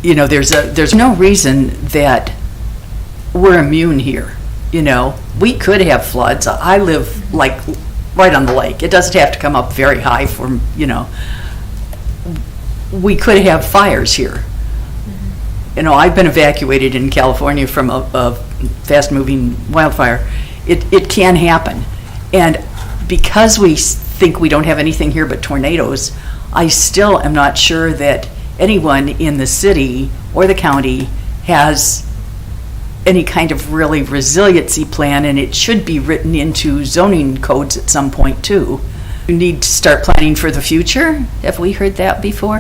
there's no reason that we're immune here. We could have floods. I live like right on the lake. It doesn't have to come up very high for, we could have fires here. I've been evacuated in California from a fast-moving wildfire. It can happen. And because we think we don't have anything here but tornadoes, I still am not sure that anyone in the city or the county has any kind of really resiliency plan, and it should be written into zoning codes at some point too. We need to start planning for the future. Have we heard that before?